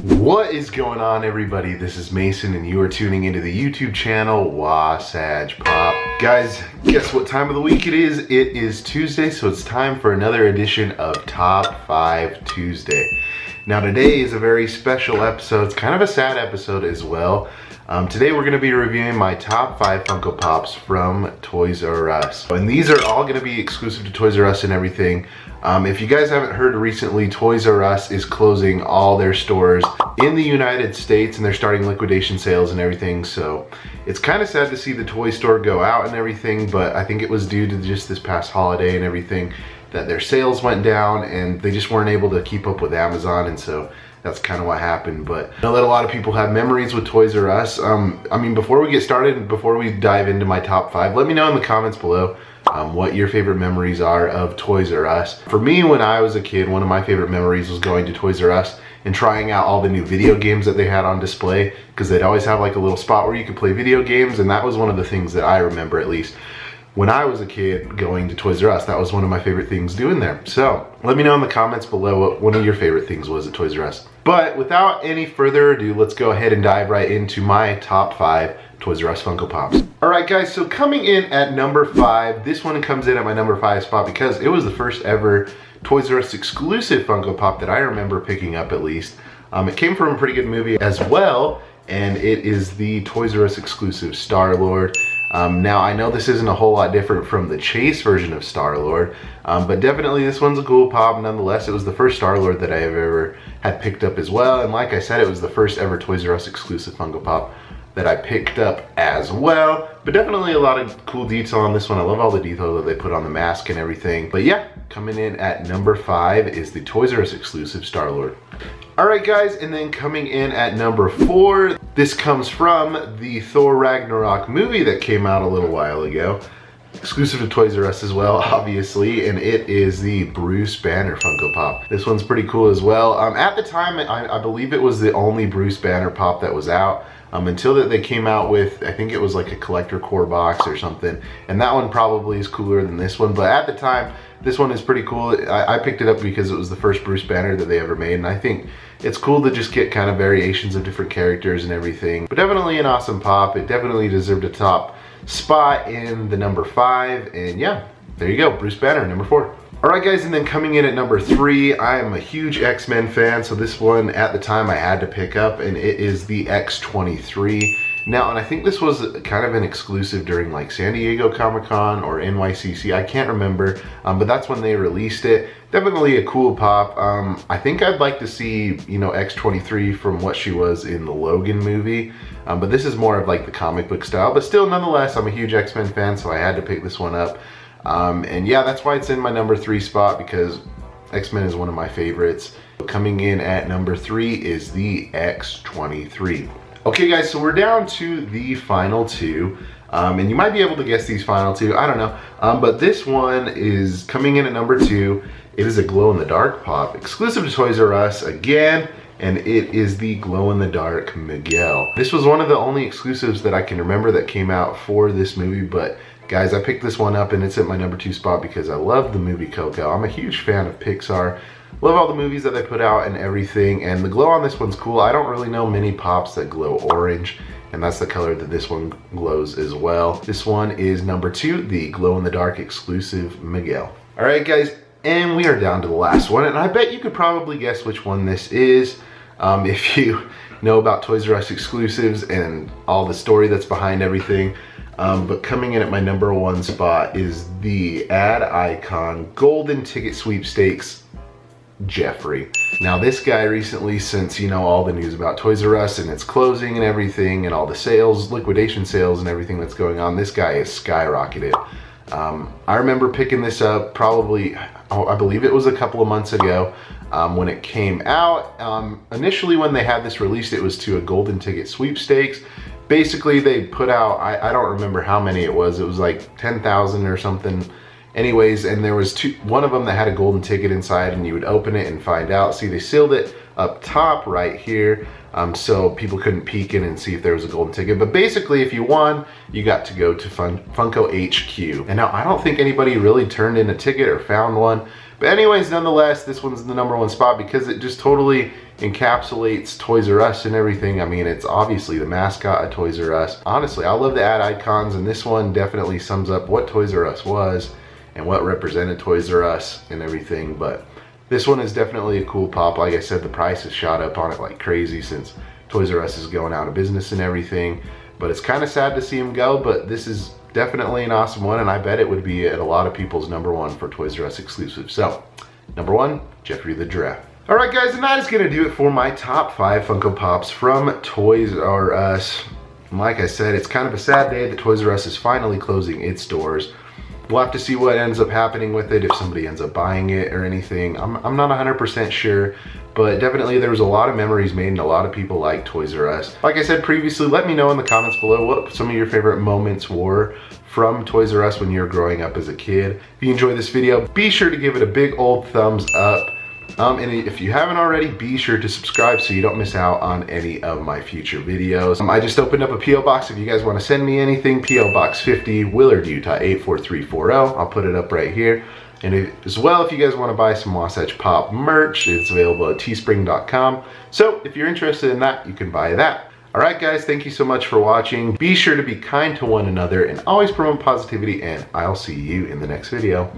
What is going on, everybody? This is Mason and you are tuning into the YouTube channel Wasatch Pop. Guys, guess what time of the week it is? It is Tuesday, so it's time for another edition of Top 5 Tuesday. Now today is a very special episode. It's kind of a sad episode as well. Today we're going to be reviewing my top 5 Funko Pops from Toys R Us. And these are all going to be exclusive to Toys R Us and everything. If you guys haven't heard recently, Toys R Us is closing all their stores in the United States and they're starting liquidation sales and everything. So it's kind of sad to see the toy store go out and everything, but I think it was due to just this past holiday and everything that their sales went down and they just weren't able to keep up with Amazon, and so that's kind of what happened. But I know that a lot of people have memories with Toys R Us. I mean, before we get started, before we dive into my top 5, let me know in the comments below what your favorite memories are of Toys R Us. For me, when I was a kid, one of my favorite memories was going to Toys R Us and trying out all the new video games that they had on display, because they'd always have like a little spot where you could play video games, and that was one of the things that I remember, at least when I was a kid, going to Toys R Us. That was one of my favorite things doing there. So let me know in the comments below what one of your favorite things was at Toys R Us. But without any further ado, let's go ahead and dive right into my top 5 Toys R Us Funko Pops. Alright guys, so coming in at number 5, this one comes in at my number 5 spot because it was the first ever Toys R Us exclusive Funko Pop that I remember picking up, at least. It came from a pretty good movie as well, and it is the Toys R Us exclusive Starlord. Now I know this isn't a whole lot different from the Chase version of Starlord, but definitely this one's a cool pop nonetheless. It was the first Starlord that I have ever had picked up as well, and like I said, it was the first ever Toys R Us exclusive Funko Pop that I picked up as well. But definitely a lot of cool detail on this one. I love all the detail that they put on the mask and everything. But yeah, coming in at number 5 is the Toys R Us exclusive Starlord. Alright guys, and then coming in at number 4, this comes from the Thor Ragnarok movie that came out a little while ago. Exclusive to Toys R Us as well, obviously, and it is the Bruce Banner Funko Pop. This one's pretty cool as well. At the time, I believe it was the only Bruce Banner Pop that was out. Until that they came out with, I think it was like a collector core box or something, and that one probably is cooler than this one, but at the time this one is pretty cool. I picked it up because it was the first Bruce Banner that they ever made, and I think it's cool to just get kind of variations of different characters and everything. But definitely an awesome pop. It definitely deserved a top spot in the number 5, and yeah, there you go, Bruce Banner, number 4. Alright guys, and then coming in at number 3, I am a huge X-Men fan, so this one at the time I had to pick up, and it is the X-23. Now, and I think this was kind of an exclusive during like San Diego Comic-Con or NYCC, I can't remember, but that's when they released it. Definitely a cool pop. I think I'd like to see, you know, X-23 from what she was in the Logan movie, but this is more of like the comic book style, but still, nonetheless, I'm a huge X-Men fan, so I had to pick this one up. And yeah, that's why it's in my number 3 spot, because X-Men is one of my favorites. Coming in at number 3 is the X-23. Okay guys, so we're down to the final 2. And you might be able to guess these final 2, I don't know. But this one is coming in at number 2. It is a glow-in-the-dark pop, exclusive to Toys R Us again, and it is the glow-in-the-dark Miguel. This was one of the only exclusives that I can remember that came out for this movie, but guys, I picked this one up and it's at my number 2 spot because I love the movie Coco. I'm a huge fan of Pixar. Love all the movies that they put out and everything, and the glow on this one's cool. I don't really know many pops that glow orange, and that's the color that this one glows as well. This one is number 2, the glow-in-the-dark exclusive Miguel. Alright guys, and we are down to the last one, and I bet you could probably guess which one this is if you know about Toys R Us exclusives and all the story that's behind everything. But coming in at my number 1 spot is the ad icon golden ticket sweepstakes Geoffrey. Now this guy recently, since you know all the news about Toys R Us and its closing and everything and all the sales, liquidation sales and everything that's going on, this guy is skyrocketed. I remember picking this up probably, I believe it was a couple of months ago when it came out. Initially when they had this released, it was to a golden ticket sweepstakes. Basically they put out, I don't remember how many it was like 10,000 or something. Anyways, and there was one of them that had a golden ticket inside, and you would open it and find out. See, they sealed it up top right here, so people couldn't peek in and see if there was a golden ticket. But basically, if you won, you got to go to Funko HQ. And now I don't think anybody really turned in a ticket or found one, But anyways, nonetheless, this one's the #1 spot because it just totally encapsulates Toys R Us and everything. I mean, it's obviously the mascot of Toys R Us. Honestly, I love the ad icons, and this one definitely sums up what Toys R Us was and what represented Toys R Us and everything. But this one is definitely a cool pop. Like I said, the price has shot up on it like crazy since Toys R Us is going out of business and everything. But it's kind of sad to see him go, but this is definitely an awesome one, and I bet it would be at a lot of people's #1 for Toys R Us exclusive. So, #1, Geoffrey the Giraffe. Alright guys, and that is going to do it for my top 5 Funko Pops from Toys R Us. And like I said, it's kind of a sad day that Toys R Us is finally closing its doors. We'll have to see what ends up happening with it, if somebody ends up buying it or anything. I'm not 100% sure, but definitely there was a lot of memories made and a lot of people like Toys R Us. Like I said previously, let me know in the comments below what some of your favorite moments were from Toys R Us when you were growing up as a kid. If you enjoyed this video, be sure to give it a big old thumbs up. And if you haven't already, be sure to subscribe so you don't miss out on any of my future videos. I just opened up a P.O. box if you guys want to send me anything. P.O. Box 50, Willard, Utah 84340. I'll put it up right here. And as well, if you guys want to buy some Wasatch Pop merch, it's available at teespring.com. So if you're interested in that, you can buy that. Alright guys, thank you so much for watching. Be sure to be kind to one another and always promote positivity, and I'll see you in the next video.